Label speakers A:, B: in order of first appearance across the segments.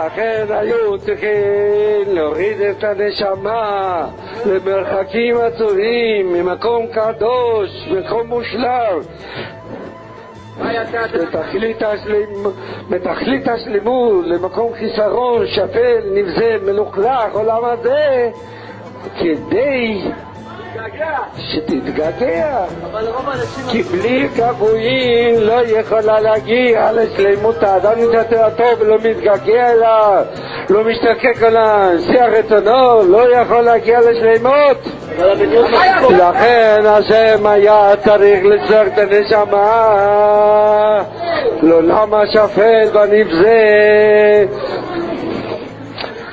A: לכן היו צריכים להוריד את הנשמה למרחקים עצומים ממקום קדוש, מקום מושלם, בתכלית השלימות, למקום חיסרון, שפל, נבזה, מלוכלך, עולם הזה, כדי שתתגעגע, כי בלי געגועים לא יכולה להגיע לשלימות. האדם נמצא טוב ולא מתגעגע אליו, לא משתוקק אליו, שיא רצונו, לא יכול להגיע לשלימות. לכן השם היה צריך לשלוח את הנשמה לעולם השפל והנבזה,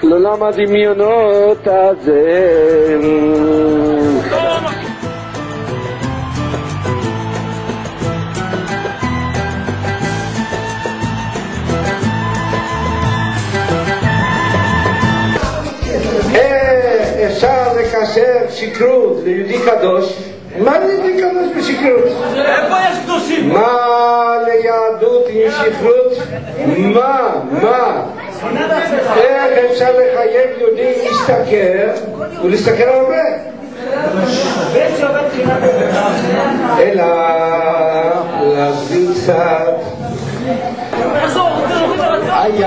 A: לעולם הדמיונות הזה.
B: אפשר לקשר שכרות ליהודי קדוש? מה ליהודי קדוש בשכרות?
C: איפה יש קדושים?
B: מה ליהדות עם שכרות? מה? איך אפשר לחייב יהודי להשתכר ולהשתכר הרבה? אלא להסביר קצת. איי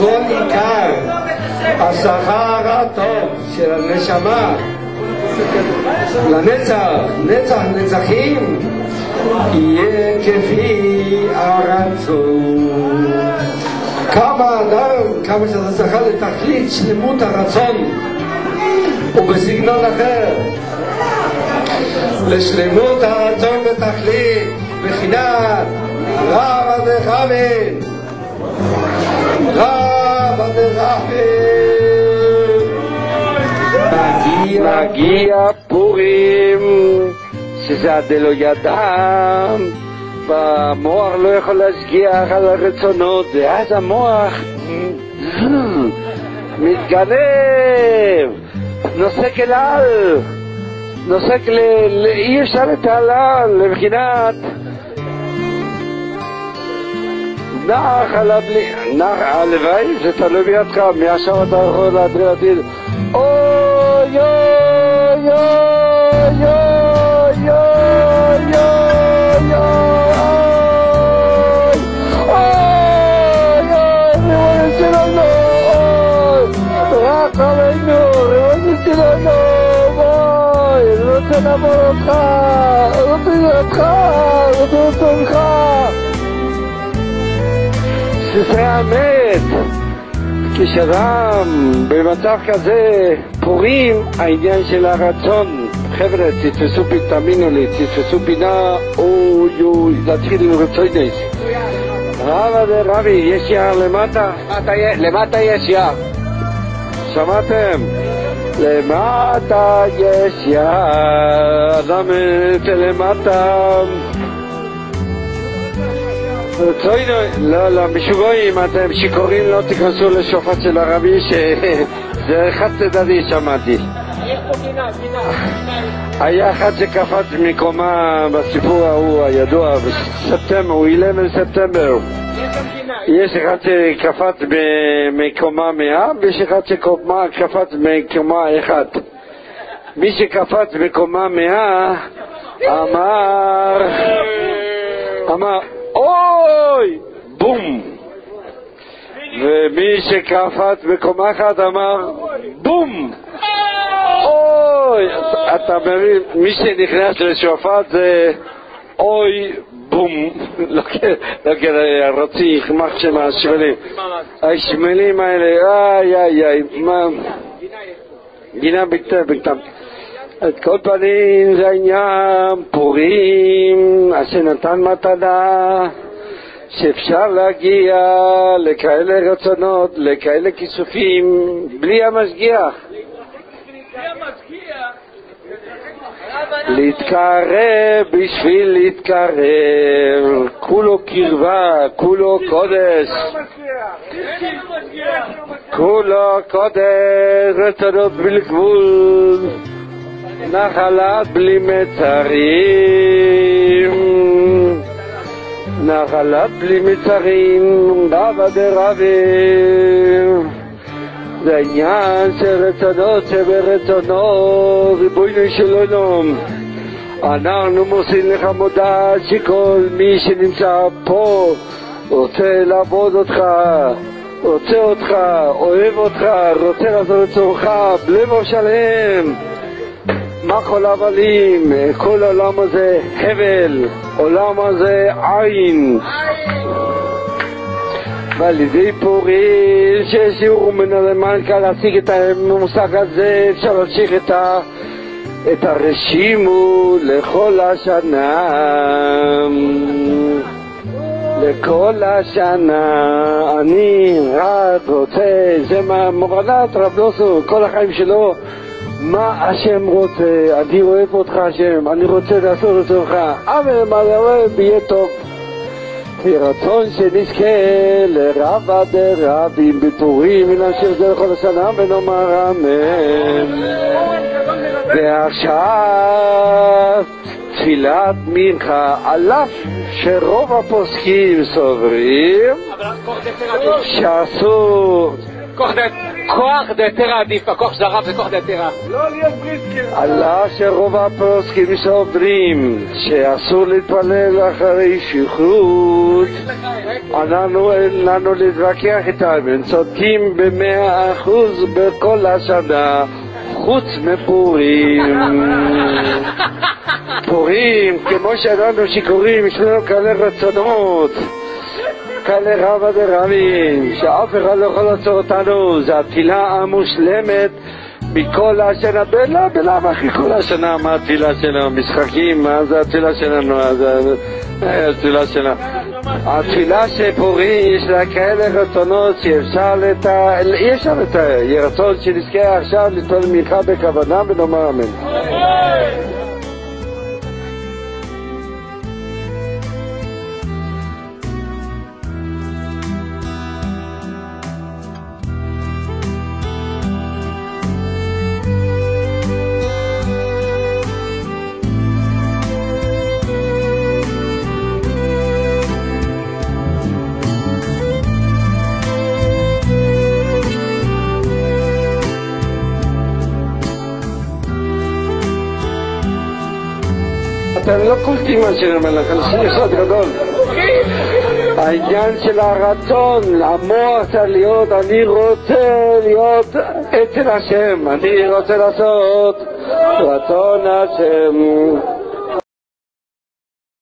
B: כל עיקר השכר הטוב של הנשמה לנצח נצחים יהיה כפי הרצון. כמה שאתה זכה לתכלית שלמות הרצון ובסגנון אחר, לשלמות הרצון בתכלית בחינת רבא דרחמים,
A: מגיע פורים, שזה הדלו ידם, והמוח לא יכול להשגיח על הרצונות, ואז המוח מתגנב, נוסק אל על, נוסק אי אפשר לתעלל, לבחינת נח על הלוואי, זה תלוי בידך, מעכשיו אתה יכול להתחיל להטיל אוי אוי אוי אוי אוי אוי אוי ריבונו שלנו, רק עלינו, ריבונו שלנו, אוי, רוצה לעבור אותך, רוצה לראותך, רוצה לצונך, שזה האמת. כשאדם במצב כזה פורים, העניין של הרצון, חבר'ה, תתפסו בי, תאמינו לי, תתפסו בינה, אוי, להתחיל עם רצוינס. רבי, יש יער למטה?
D: למטה יש יער.
A: שמעתם? למטה יש יער, אדם למטה. לא, משוגעים, אתם שיכורים, לא תיכנסו לשופט של הרבי, שזה חד צדדי, שמעתי. היה אחד שקפץ מקומה בסיפור ההוא הידוע, בספטמבר, הוא 11 ספטמבר. יש אחד שקפץ מקומה 100, ויש אחד שקפץ מקומה 1. מי שקפץ מקומה 100 אמר אוי, בום. ומי שקפץ בקומה אחת אמר בום. אוי, אתה מבין, מי שנכנס לשופט זה אוי, בום. לא כדי רוצי יחמח שם השמלים, השמלים האלה, איי, מה גינה בקטם. את כל פנים זה העניין פורים, השם נתן מתנה שאפשר להגיע לכאלה רצונות, לכאלה כיסופים בלי המשגיח. להתקרב בשביל להתקרב, כולו קרבה, כולו קודש, כולו קודש, רצונות בלי גבול, נחלת בלי מצרים, נחלת בלי מצרים, רבא דרבי. זה העניין של רצונות שברצונו, ריבונו של עולם. אנחנו מוסרים לך מודע שכל מי שנמצא פה רוצה לעבוד אותך, רוצה אותך, אוהב אותך, רוצה לעשות את צורך, בלב שלם. מה כל הבלים, כל העולם הזה הבל, עולם הזה עין. ועל ידי פורים ששיעור מן המנכ"ל להשיג את המושג הזה, אפשר להמשיך את הרשימו לכל השנה, לכל השנה. אני רק רוצה, זה מורדת רב דוסו כל החיים שלו, מה השם רוצה, אני אוהב אותך השם, אני רוצה לעשות אותך, אבל מה זה אוהב, יהיה טוב. יהי רצון שנזכה לרבא דרבים בפורים, ונמשיך זה לכל השנה ונאמר אמן. ועכשיו תפילת מנחה, על אף שרוב הפוסקים סוברים שאסור,
D: כוח דתרא עדיף, הכוח של הרב זה כוח דתרא.
C: לא להיות בריסקר.
A: על אף שרוב הפוסקים סוברים שאסור להתפלל אחרי שכרות, אנחנו אין לנו להתווכח איתם, הם צודקים ב100% בכל השנה חוץ מפורים. פורים, כמו שאנחנו שקוראים, יש לנו כאלה רצונות, כאלה רבא דרבים, שאף אחד לא יכול לעצור אותנו. זה התפילה המושלמת מכל השנה. בלמה אחי כל השנה? מה התפילה שלנו? משחקים? מה זה התפילה שלנו? התפילה שלנו, התפילה שפורים יש לה כאלה רצונות שאפשר אי אפשר לתאר. יהיה רצון שנזכה עכשיו לתפול מנחה בכוונה ונאמר אמן. אתם לא קולטים מה שאני אומר לכם, זה יסוד גדול. העניין של הרצון, המוח צריך להיות, אני רוצה להיות אצל השם, אני רוצה לעשות רצון השם.